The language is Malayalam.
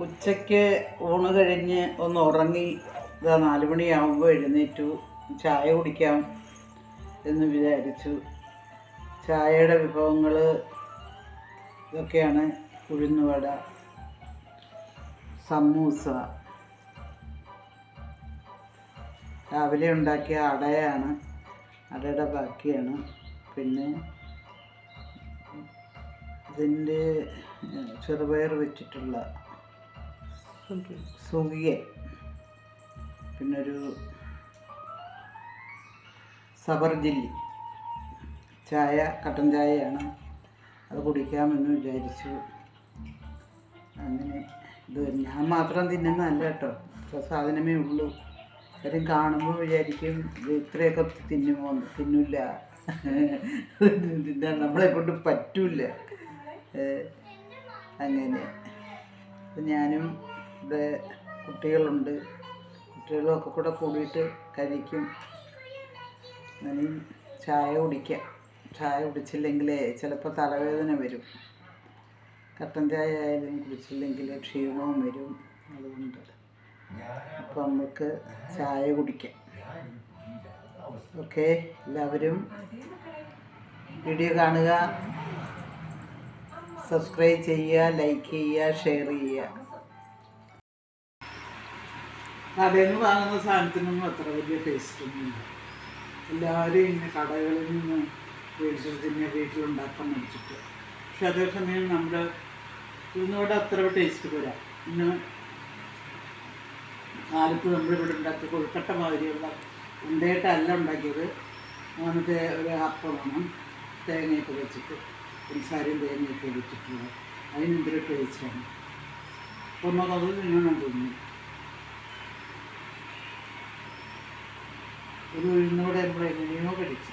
ഉച്ചയ്ക്ക് ഊണ് കഴിഞ്ഞ് ഒന്ന് ഉറങ്ങി. ഇതാ 4 മണിയാകുമ്പോൾ എഴുന്നേറ്റു. ചായ കുടിക്കാം എന്ന് വിചാരിച്ചു. ചായയുടെ വിഭവങ്ങൾ ഇതൊക്കെയാണ്: ഉഴുന്നുവട, സമൂസ, രാവിലെ ഉണ്ടാക്കിയ അടയാണ്, അടയുടെ ബാക്കിയാണ്. പിന്നെ ഇതിൻ്റെ ചെറുപയർ വെച്ചിട്ടുള്ള സുഖിയൻ, പിന്നൊരു സബർജില്ലി. ചായ കട്ടൻ ചായയാണ്, അത് കുടിക്കാമെന്ന് വിചാരിച്ചു. അങ്ങനെ ഇത് ഞാൻ മാത്രം തിന്നുന്നതല്ല കേട്ടോ, ഇത്ര സാധനമേ ഉള്ളൂ. എല്ലാവരും കാണുമ്പോൾ വിചാരിക്കും ഇത് ഇത്രയൊക്കെ തിന്നുമോ. തിന്നില്ല, തിന്നാൻ നമ്മളെ കൊണ്ട് പറ്റില്ല. അങ്ങനെ ഞാനും ഇവിടെ കുട്ടികളുണ്ട്, കുട്ടികളൊക്കെ കൂടെ കൂടിയിട്ട് കഴിക്കും. അങ്ങനെ ചായ കുടിക്കാം. ചായ കുടിച്ചില്ലെങ്കിലേ ചിലപ്പോൾ തലവേദന വരും. കട്ടൻ ചായ ആയാലും കുടിച്ചില്ലെങ്കിൽ ക്ഷീണവും വരും. അതുകൊണ്ട് അപ്പോൾ നമുക്ക് ചായ കുടിക്കാം. ഓക്കെ, എല്ലാവരും വീഡിയോ കാണുക, സബ്സ്ക്രൈബ് ചെയ്യുക, ലൈക്ക് ചെയ്യുക, ഷെയർ ചെയ്യുക. കടയിൽ നിന്ന് വാങ്ങുന്ന സാധനത്തിനൊന്നും അത്ര വലിയ ടേസ്റ്റൊന്നുമില്ല. എല്ലാവരും ഇങ്ങനെ കടകളിൽ നിന്ന് മേടിച്ചിട്ട് വീട്ടിലുണ്ടാക്കാൻ മേടിച്ചിട്ട്. പക്ഷെ അതേസമയം നമ്മുടെ ഉഴുന്നുവട അത്ര ടേസ്റ്റ് വരാം. ഇന്ന് കാലത്ത് നമ്മളിവിടെ ഉണ്ടാക്കിയ കൊഴുക്കട്ട മാതിരിയുള്ള ഉണ്ടയായിട്ടല്ല ഉണ്ടാക്കിയത്. അങ്ങനത്തെ ഒരു അപ്പമാണ്, തേങ്ങയൊക്കെ വെച്ചിട്ട്, പഞ്ചസാരയും തേങ്ങയൊക്കെ വെച്ചിട്ടുള്ളത്. അതിനെന്തൊരു ടേസ്റ്റാണ്. അപ്പോൾ അത് തിന്നണം തോന്നുന്നു. ഒരു ഉഴുന്നോടെ നമ്മൾ എങ്ങനെയോ കഴിച്ചു.